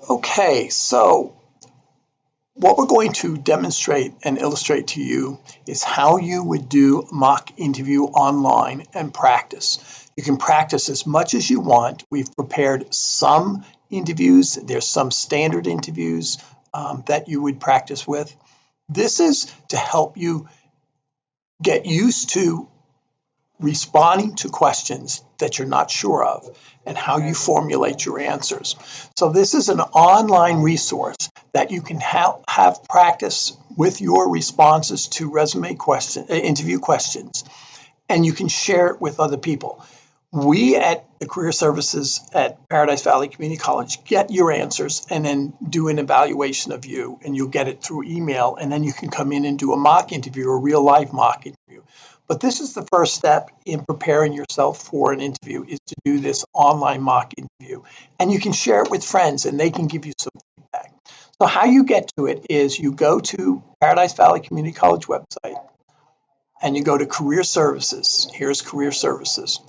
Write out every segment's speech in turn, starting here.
Okay, so what we're going to demonstrate and illustrate to you is how you would do a mock interview online and practice. You can practice as much as you want. We've prepared some interviews. There's some standard interviews that you would practice with. This is to help you get used to responding to questions that you're not sure of and how you formulate your answers. So this is an online resource that you can have practice with your responses to interview questions, and you can share it with other people. We at the Career Services at Paradise Valley Community College get your answers and then do an evaluation of you, and you'll get it through email, and then you can come in and do a mock interview, a real life mock interview. But this is the first step in preparing yourself for an interview, is to do this online mock interview. And you can share it with friends and they can give you some feedback. So how you get to it is you go to Paradise Valley Community College website and you go to Career Services. Here's Career Services.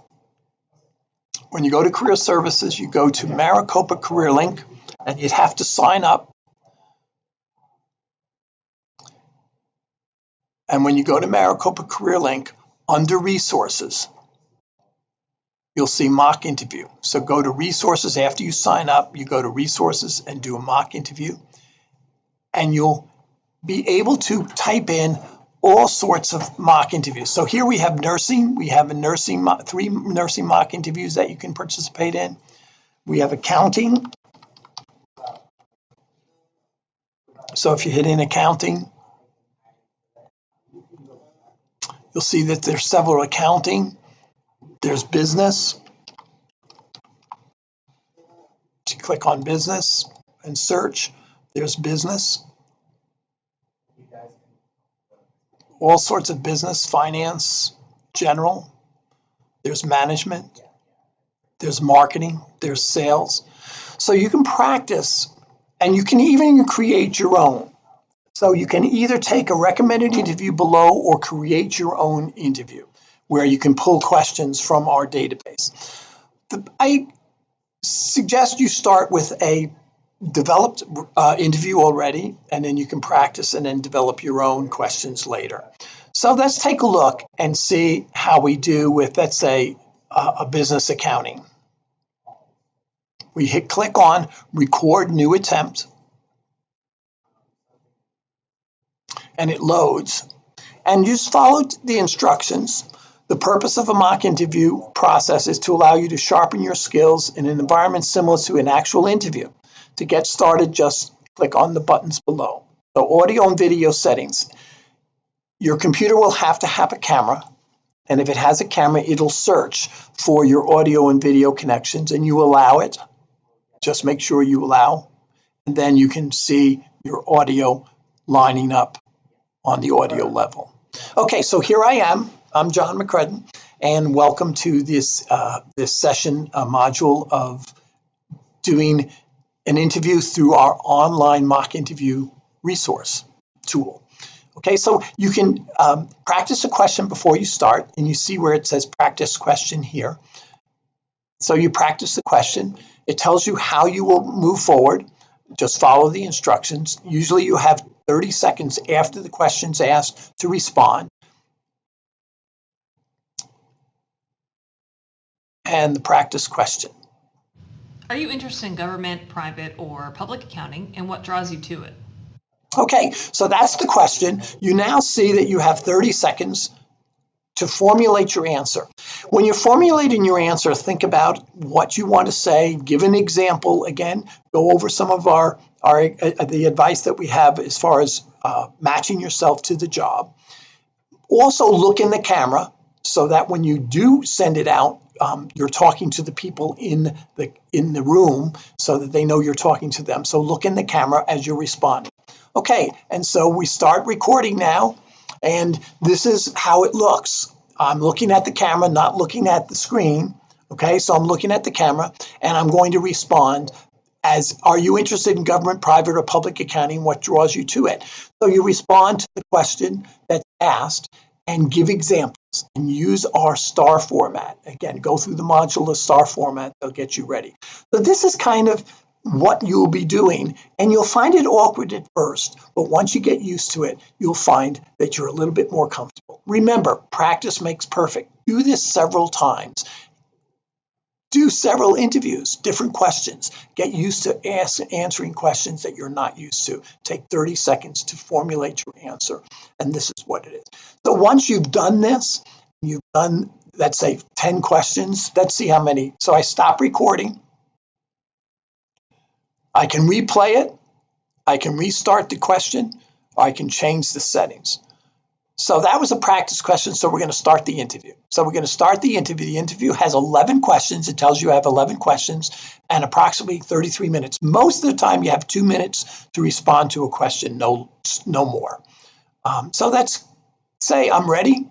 When you go to Career Services, you go to Maricopa Career Link and you'd have to sign up. And when you go to Maricopa Career Link, under Resources, you'll see mock interview. So go to Resources after you sign up, you go to Resources and do a mock interview. And you'll be able to type in all sorts of mock interviews. So here we have nursing. We have three nursing mock interviews that you can participate in. We have accounting. So if you hit in accounting, you'll see that there's several accounting. There's business. To click on business and search, there's business. All sorts of business, finance, general. There's management. There's marketing. There's sales. So you can practice, and you can even create your own. So you can either take a recommended interview below or create your own interview where you can pull questions from our database. I suggest you start with a developed interview already, and then you can practice and then develop your own questions later. So let's take a look and see how we do with, let's say, a business accounting. We click on Record New Attempt. And it loads, and you just follow the instructions. The purpose of a mock interview process is to allow you to sharpen your skills in an environment similar to an actual interview. To get started, just click on the buttons below. So audio and video settings. Your computer will have to have a camera, and if it has a camera, it'll search for your audio and video connections, and you allow it. Just make sure you allow, and then you can see your audio lining up on the audio level. Okay, so here I am. I'm John McCredden, and welcome to this session module of doing an interview through our online mock interview resource tool. Okay, so you can practice a question before you start, and you see where it says practice question here. So you practice the question. It tells you how you will move forward. Just follow the instructions. Usually you have 30 seconds after the question's asked to respond. And the practice question. Are you interested in government, private, or public accounting, and what draws you to it? Okay, so that's the question. You now see that you have 30 seconds to formulate your answer. When you're formulating your answer, think about what you want to say, give an example. Again, go over some of the advice that we have as far as matching yourself to the job. Also look in the camera so that when you do send it out, you're talking to the people in the room so that they know you're talking to them. So look in the camera as you're responding. Okay, and so we start recording now. And this is how it looks. I'm looking at the camera, not looking at the screen. Okay, so I'm looking at the camera and I'm going to respond as, are you interested in government, private, or public accounting? What draws you to it? So you respond to the question that's asked and give examples and use our STAR format. Again, go through the modular STAR format. They'll get you ready. So this is kind of what you'll be doing, and you'll find it awkward at first, but once you get used to it, you'll find that you're a little bit more comfortable. Remember, practice makes perfect. Do this several times. Do several interviews, different questions. Get used to answering questions that you're not used to. Take 30 seconds to formulate your answer, and this is what it is. So once you've done this, you've done, let's say, 10 questions. Let's see how many. So I stop recording. I can replay it, I can restart the question, or I can change the settings. So that was a practice question, so we're going to start the interview. So we're going to start the interview. The interview has 11 questions. It tells you I have 11 questions and approximately 33 minutes. Most of the time you have 2 minutes to respond to a question, no more. So let's say I'm ready.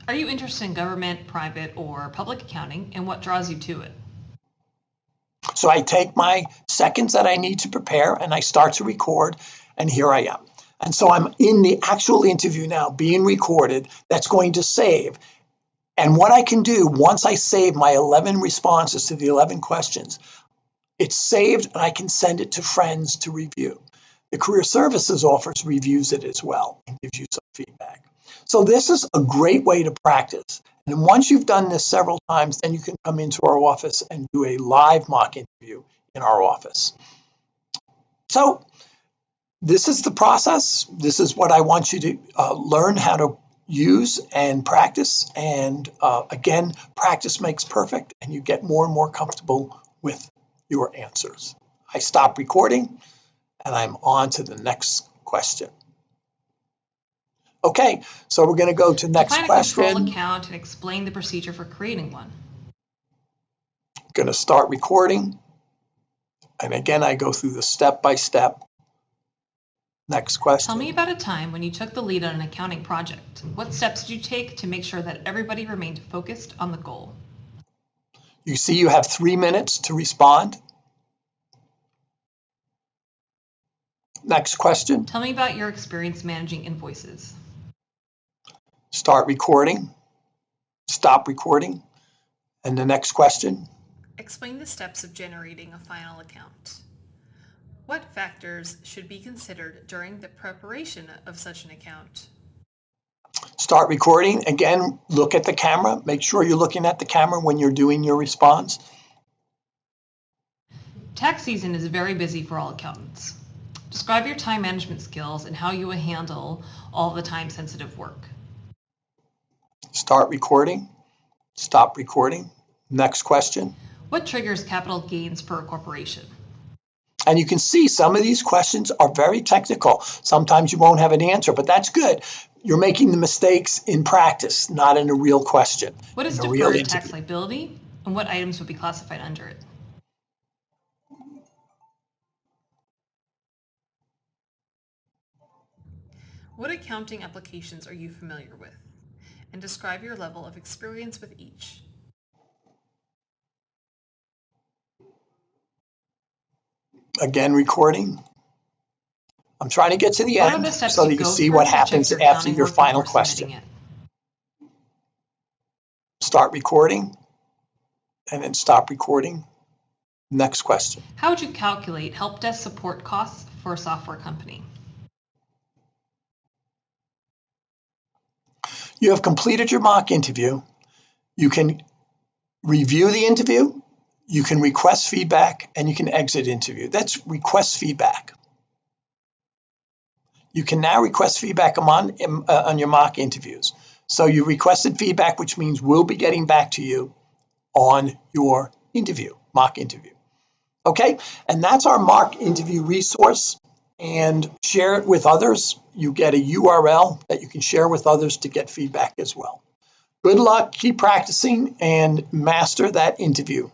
Are you interested in government, private, or public accounting, and what draws you to it? So I take my seconds that I need to prepare and I start to record, and here I am. And so I'm in the actual interview now being recorded. That's going to save. And what I can do once I save my 11 responses to the 11 questions, it's saved and I can send it to friends to review. The Career Services Office reviews it as well and gives you some feedback. So this is a great way to practice. And once you've done this several times, then you can come into our office and do a live mock interview in our office. So this is the process. This is what I want you to learn how to use and practice. And again, practice makes perfect, and you get more and more comfortable with your answers. I stop recording, and I'm on to the next question. Okay, so we're going to go to next Define question. a control account and explain the procedure for creating one. Going to start recording. And again, I go through the step-by-step. Next question. Tell me about a time when you took the lead on an accounting project. What steps did you take to make sure that everybody remained focused on the goal? You see you have 3 minutes to respond. Next question. Tell me about your experience managing invoices. Start recording. Stop recording. And the next question. Explain the steps of generating a final account. What factors should be considered during the preparation of such an account? Start recording. Again, look at the camera. Make sure you're looking at the camera when you're doing your response. Tax season is very busy for all accountants. Describe your time management skills and how you will handle all the time-sensitive work. Start recording. Stop recording. Next question. What triggers capital gains for a corporation? And you can see some of these questions are very technical. Sometimes you won't have an answer, but that's good. You're making the mistakes in practice, not in a real question. What is deferred tax liability, and what items would be classified under it? What accounting applications are you familiar with? And describe your level of experience with each. Again, recording. I'm trying to get to the end so that you see what happens after your final question. Start recording and then stop recording. Next question. How would you calculate help desk support costs for a software company? You have completed your mock interview. You can review the interview, you can request feedback, and you can exit interview. That's request feedback. You can now request feedback on your mock interviews. So you requested feedback, which means we'll be getting back to you on your interview, mock interview. Okay, and that's our mock interview resource. And share it with others. You get a URL that you can share with others to get feedback as well. Good luck, keep practicing, and master that interview.